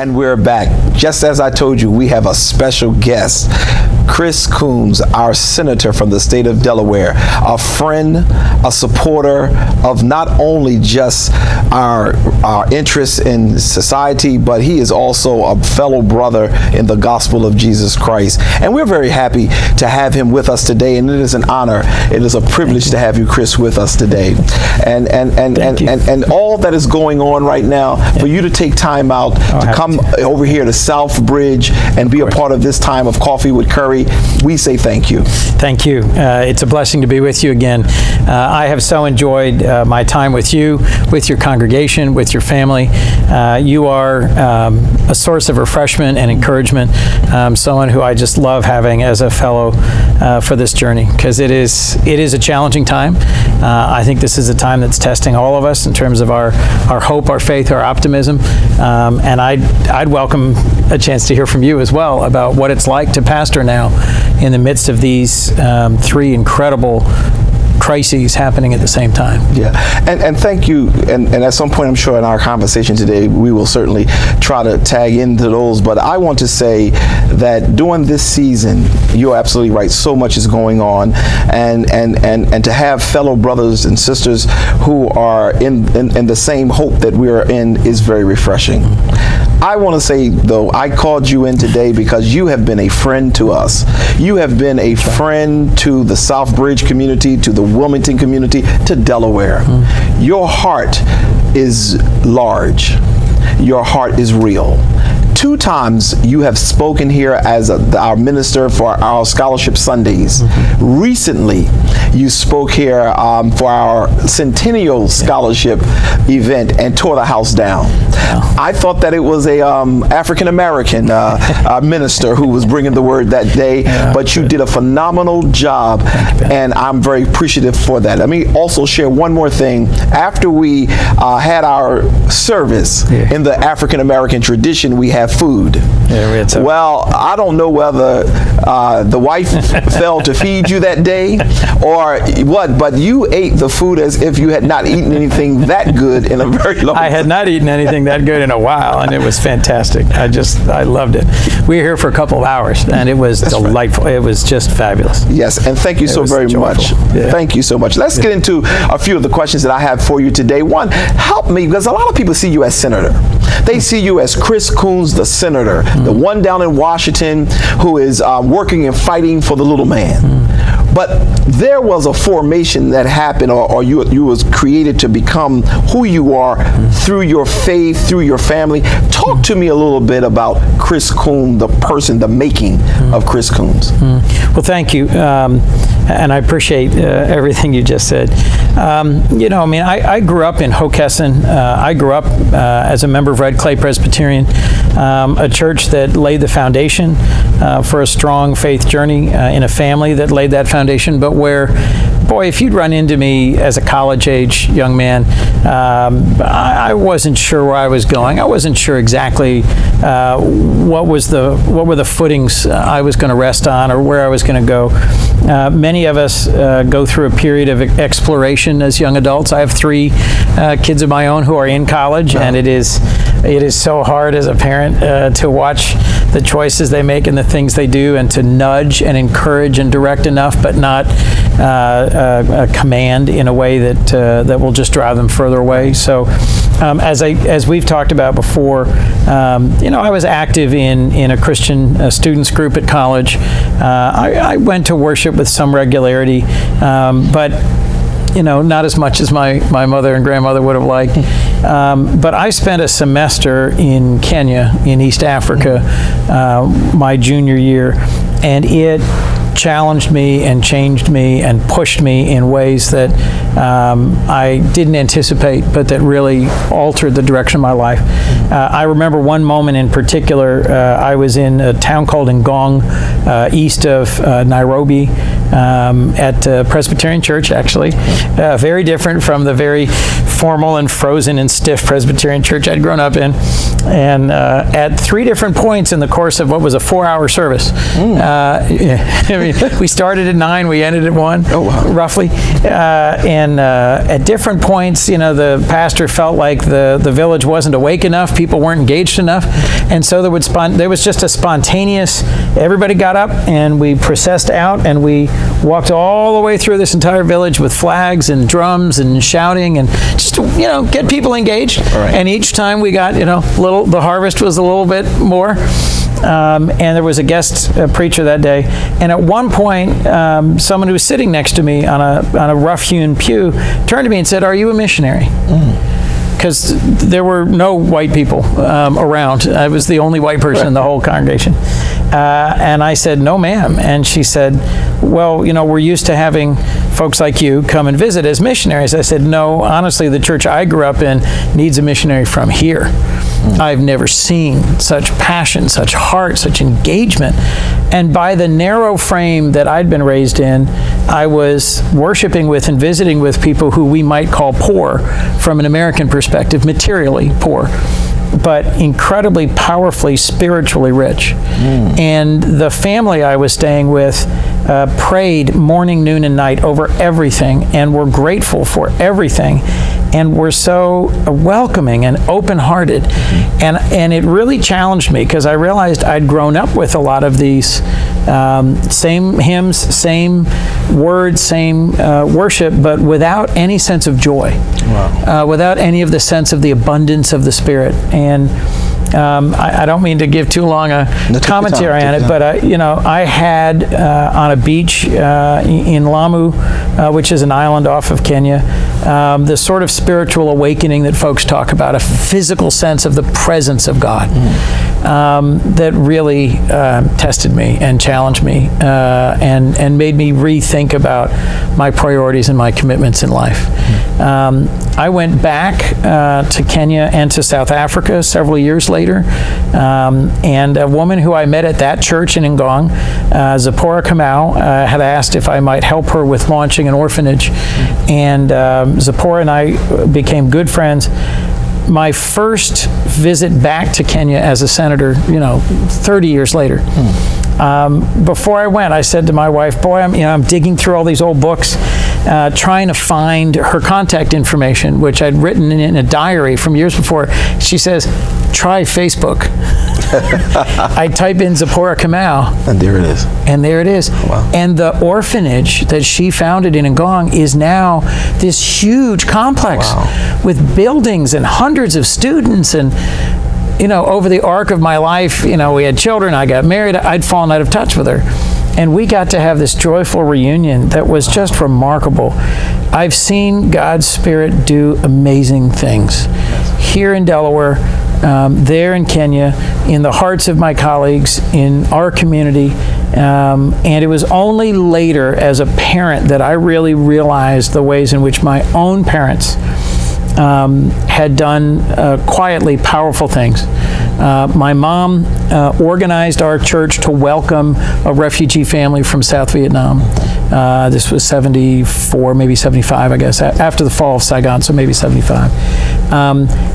And we're back. Just as I told you, we have a special guest, Chris Coons, our senator from the state of Delaware, a friend, a supporter of not only just our interests in society, but he is also a fellow brother in the gospel of Jesus Christ. And we're very happy to have him with us today, and it is an honor. It is a privilege to have you, Chris, with us today. And all that is going on right now, for you to take time out to come over here to South Bridge and be a part of this time of Coffee with Curry, we say thank you. Thank you. It's a blessing to be with you again. I have so enjoyed my time with you, with your congregation, with your family. You are a source of refreshment and encouragement, someone who I just love having as a fellow for this journey, because it is a challenging time. I think this is a time that's testing all of us in terms of our hope, our faith, our optimism, and I'd welcome a chance to hear from you as well about what it's like to pastor now in the midst of these three incredible crises happening at the same time. Yeah, and thank you. And at some point, I'm sure in our conversation today, we will certainly try to tag into those. But I want to say that during this season, you're absolutely right. So much is going on, and to have fellow brothers and sisters who are in the same hope that we are in is very refreshing. I want to say, though, I called you in today because you have been a friend to us. You have been a friend to the South Bridge community, to the Wilmington community, to Delaware. Your heart is large. Your heart is real. 2 times you have spoken here as our minister for our Scholarship Sundays. Recently, you spoke here for our Centennial Scholarship event and tore the house down. I thought that it was a African-American minister who was bringing the word that day, but you did a phenomenal job, and I'm very appreciative for that. Let me also share one more thing. After we had our service in the African-American tradition, we have food. Well, I don't know whether the wife failed to feed you that day or what, but you ate the food as if you had not eaten anything that good in a very long time. I had not eaten anything that good in a while, and it was fantastic. I loved it. We were here for a couple of hours, and it was delightful. Right. It was just fabulous. Yes, and thank you so very much. Yeah. Thank you so much. Let's get into a few of the questions that I have for you today. One, help me, because a lot of people see you as senator. They see you as Chris Coons, the senator, the one down in Washington who is working and fighting for the little man. But there was a formation that happened, or you was created to become who you are through your faith, through your family. Talk to me a little bit about Chris Coons, the person, the making of Chris Coons. Well, thank you. And I appreciate everything you just said. I grew up in Hockessin. I grew up as a member of Red Clay Presbyterian, a church that laid the foundation for a strong faith journey in a family that laid that foundation, but where, boy, if you'd run into me as a college-age young man, I wasn't sure where I was going. I wasn't sure exactly what were the footings I was going to rest on or where I was going to go. Many of us go through a period of exploration as young adults. I have 3 kids of my own who are in college, and it is so hard as a parent to watch the choices they make and the things they do, and to nudge and encourage and direct enough, but not command in a way that will just drive them further away. So, as we've talked about before, I was active in a Christian students group at college. I went to worship with some regularity, but not as much as my mother and grandmother would have liked. But I spent a semester in Kenya, in East Africa, my junior year, and it challenged me and changed me and pushed me in ways that I didn't anticipate, but that really altered the direction of my life. I remember one moment in particular. I was in a town called Ngong, east of Nairobi, at Presbyterian Church, actually. Very different from the very formal and frozen and stiff Presbyterian church I'd grown up in. And at 3 different points in the course of what was a 4-hour service, we started at 9, we ended at 1, roughly. And at different points, the pastor felt like the village wasn't awake enough. people weren't engaged enough. And so there was just a spontaneous, everybody got up and we processed out and we walked all the way through this entire village with flags and drums and shouting and just to, get people engaged. Right. And each time we got, the harvest was a little bit more. And there was a guest preacher that day. And at one point, someone who was sitting next to me on a rough-hewn pew turned to me and said, "Are you a missionary?" Because there were no white people around. I was the only white person in the whole congregation. And I said, "No, ma'am." And she said, "Well, we're used to having folks like you come and visit as missionaries." I said, "No, honestly, the church I grew up in needs a missionary from here. I've never seen such passion, such heart, such engagement." And by the narrow frame that I'd been raised in, I was worshiping with and visiting with people who we might call poor from an American perspective, materially poor, but incredibly powerfully spiritually rich. And the family I was staying with prayed morning, noon, and night over everything and were grateful for everything and were so welcoming and open-hearted. And it really challenged me because I realized I'd grown up with a lot of these same hymns, same words, same worship, but without any sense of joy. Wow. Without any of the sense of the abundance of the Spirit. And I don't mean to give too long a commentary on it, but I had on a beach in Lamu, which is an island off of Kenya, the sort of spiritual awakening that folks talk about, a physical sense of the presence of God that really tested me and challenged me and made me rethink about my priorities and my commitments in life. I went back to Kenya and to South Africa several years later, and a woman who I met at that church in Ngong, Zipporah Kamau, had asked if I might help her with launching an orphanage, and Zipporah and I became good friends. My first visit back to Kenya as a senator, 30 years later. Before I went, I said to my wife, "Boy, I'm digging through all these old books, trying to find her contact information, which I'd written in a diary from years before." She says, "Try Facebook." I type in Zipporah Kamau. And there it is. And there it is. Oh, wow. And the orphanage that she founded in Ngong is now this huge complex with buildings and hundreds of students. And, over the arc of my life, we had children, I got married, I'd fallen out of touch with her. And we got to have this joyful reunion that was just remarkable. I've seen God's Spirit do amazing things here in Delaware, there in Kenya, in the hearts of my colleagues, in our community. And it was only later as a parent that I really realized the ways in which my own parents had done quietly powerful things. My mom organized our church to welcome a refugee family from South Vietnam. This was 74, maybe 75, I guess, after the fall of Saigon, so maybe 75.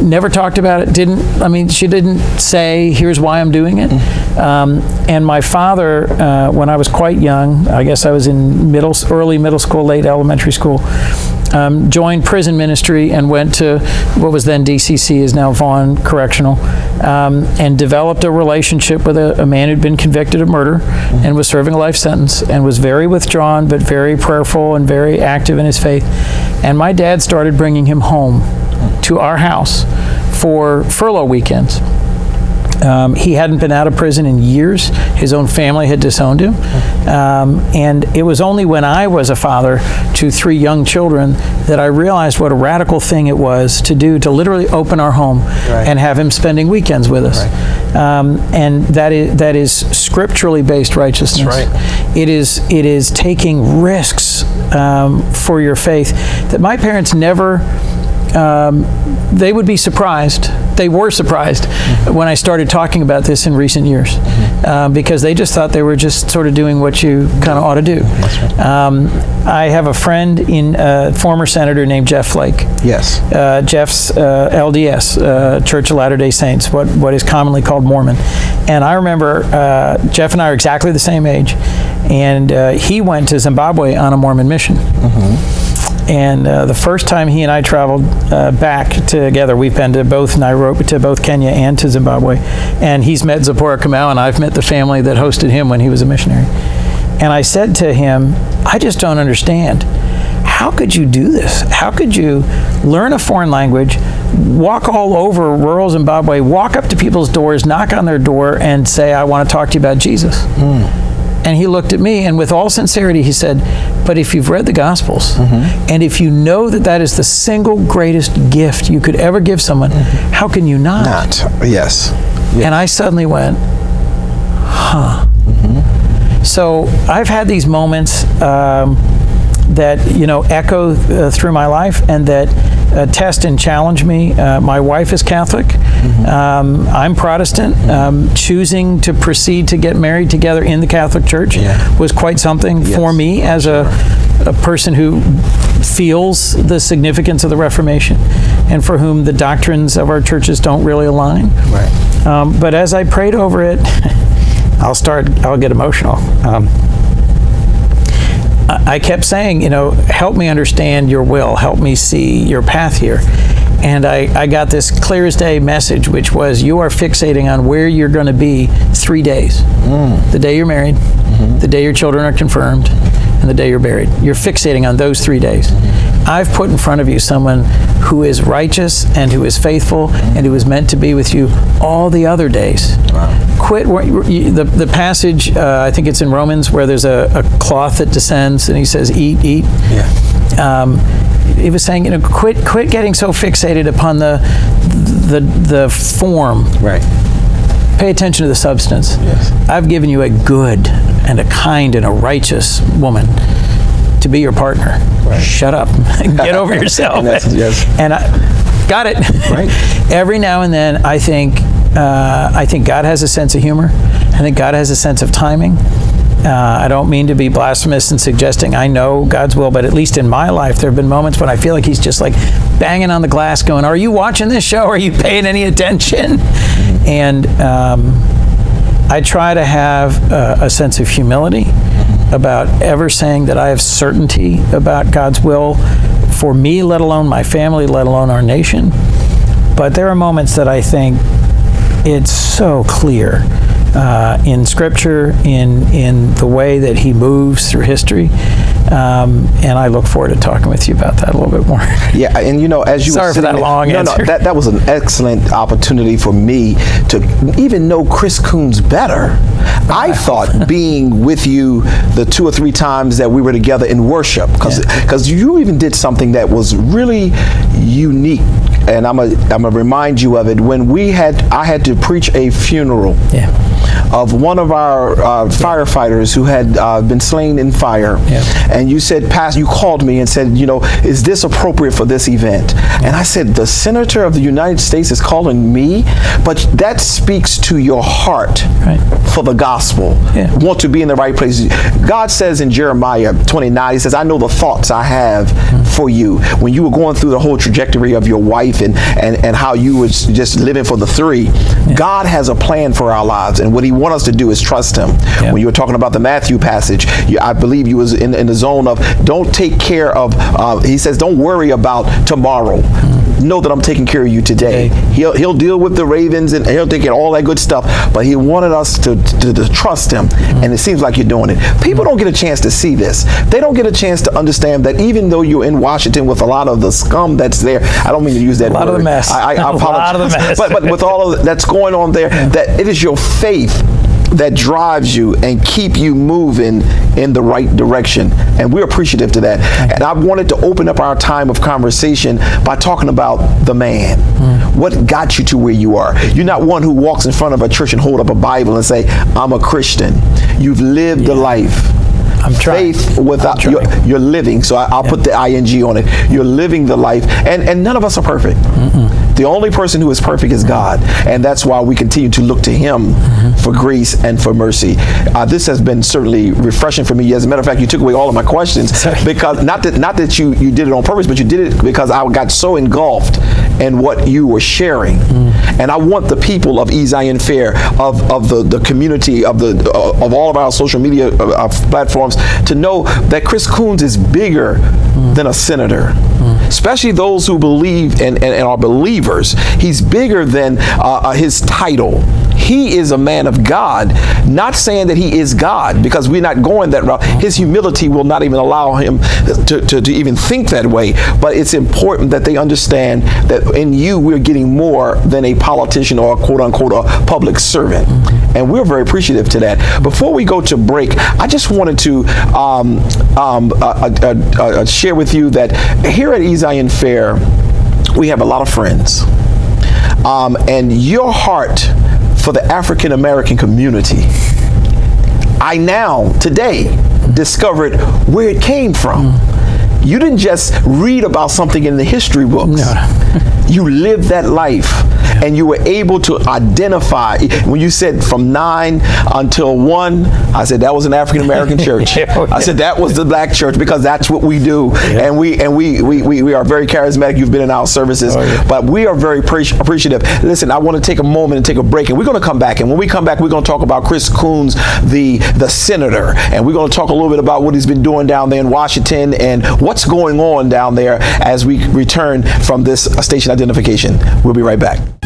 Never talked about it. She didn't say, "Here's why I'm doing it." And my father, when I was quite young, I guess I was in early middle school, late elementary school, joined prison ministry and went to what was then DCC, is now Vaughn Correctional, and developed a relationship with a man who'd been convicted of murder and was serving a life sentence and was very withdrawn but very prayerful and very active in his faith. And my dad started bringing him home to our house for furlough weekends. He hadn't been out of prison in years. His own family had disowned him. And it was only when I was a father to 3 young children that I realized what a radical thing it was to do, to literally open our home and have him spending weekends with us. And that is scripturally based righteousness. It is taking risks for your faith that my parents never. They would be surprised. They were surprised when I started talking about this in recent years, because they just thought they were just sort of doing what you kind of ought to do. I have a friend, former senator named Jeff Flake. Yes. Jeff's LDS, Church of Latter-day Saints, what is commonly called Mormon. And I remember Jeff and I are exactly the same age, and he went to Zimbabwe on a Mormon mission. the first time he and I traveled back together, we've been to both Nairobi, to both Kenya and to Zimbabwe. And he's met Zipporah Kamau, and I've met the family that hosted him when he was a missionary. And I said to him, I just don't understand. How could you do this? How could you learn a foreign language, walk all over rural Zimbabwe, walk up to people's doors, knock on their door, and say, I want to talk to you about Jesus? And he looked at me, and with all sincerity, he said, but if you've read the Gospels, and if you know that that is the single greatest gift you could ever give someone, how can you not? Yes. And I suddenly went, huh. So I've had these moments that, echo through my life, and that test and challenge me. My wife is Catholic. I'm Protestant. Choosing to proceed to get married together in the Catholic Church was quite something for me as a person who feels the significance of the Reformation and for whom the doctrines of our churches don't really align. But as I prayed over it, I'll get emotional. I kept saying, help me understand your will, help me see your path here. And I got this clear as day message, which was, you are fixating on where you're going to be 3 days. The day you're married, the day your children are confirmed, and the day you're buried. You're fixating on those 3 days. I've put in front of you someone who is righteous and who is faithful and who is meant to be with you all the other days. Quit the passage, I think it's in Romans, where there's a cloth that descends and he says, eat. He was saying, quit getting so fixated upon the form. Pay attention to the substance. I've given you a good and a kind and a righteous woman to be your partner. Shut up. Get over yourself. And I got it. Every now and then, I think God has a sense of humor. I think God has a sense of timing. I don't mean to be blasphemous in suggesting I know God's will, but at least in my life, there have been moments when I feel like he's just like banging on the glass going, are you watching this show? Are you paying any attention? And I try to have a sense of humility about ever saying that I have certainty about God's will for me, let alone my family, let alone our nation. But there are moments that I think it's so clear in Scripture, in the way that he moves through history. And I look forward to talking with you about that a little bit more. Yeah, and as you sorry were for that long answer. No, that was an excellent opportunity for me to even know Chris Coons better. I thought being with you the 2 or 3 times that we were together in worship, because you even did something that was really unique, and I'm gonna remind you of it. When I had to preach a funeral of one of our firefighters who had been slain in fire, and you said, Pastor, you called me and said, is this appropriate for this event? And I said, the Senator of the United States is calling me, but that speaks to your heart for the gospel. Want to be in the right place. God says in Jeremiah 29, he says, I know the thoughts I have for you. When you were going through the whole trajectory of your wife and how you were just living for the 3, God has a plan for our lives, and what he wants us to do is trust him. When you were talking about the Matthew passage, I believe you was in the zone of don't take care of, he says, don't worry about tomorrow. Know that I'm taking care of you today. He'll deal with the ravens and he'll take care of all that good stuff, but he wanted us to trust him, and it seems like you're doing it. People don't get a chance to see this. They don't get a chance to understand that even though you're in Washington with a lot of the scum that's there, I don't mean to use that word. A lot of the mess. I apologize. A lot of the mess. But with all of that's going on there, that it is your faith that drives you and keep you moving in the right direction, and we're appreciative to that. And I wanted to open up our time of conversation by talking about the man. What got you to where you are? You're not one who walks in front of a church and hold up a Bible and say, I'm a Christian. You've lived the life. I'm trying. Faith without you're living. So I'll put the ing on it. You're living the life, and none of us are perfect. The only person who is perfect is God, and that's why we continue to look to Him for grace and for mercy. This has been certainly refreshing for me. As a matter of fact, you took away all of my questions, because not that you did it on purpose, but you did it because I got so engulfed in what you were sharing. And I want the people of Ezion Fair, of the community, of all of our social media platforms, to know that Chris Coons is bigger than a senator. Especially those who believe and are believers. He's bigger than his title. He is a man of God, not saying that he is God, because we're not going that route. His humility will not even allow him to even think that way. But it's important that they understand that in you, we're getting more than a politician or a quote unquote a public servant. And we're very appreciative to that. Before we go to break, I just wanted to share with you that here at Ezion Fair, we have a lot of friends. And your heart for the African American community, I now, today, discovered where it came from. You didn't just read about something in the history books. No. You lived that life, and you were able to identify. When you said from 9 until 1, I said that was an African American church. I said that was the black church, because that's what we do. And we are very charismatic. You've been in our services, but we are very appreciative. Listen, I want to take a moment and take a break, and we're going to come back. And when we come back, we're going to talk about Chris Coons, the senator, and we're going to talk a little bit about what he's been doing down there in Washington and what's going on down there as we return from this station identification. We'll be right back.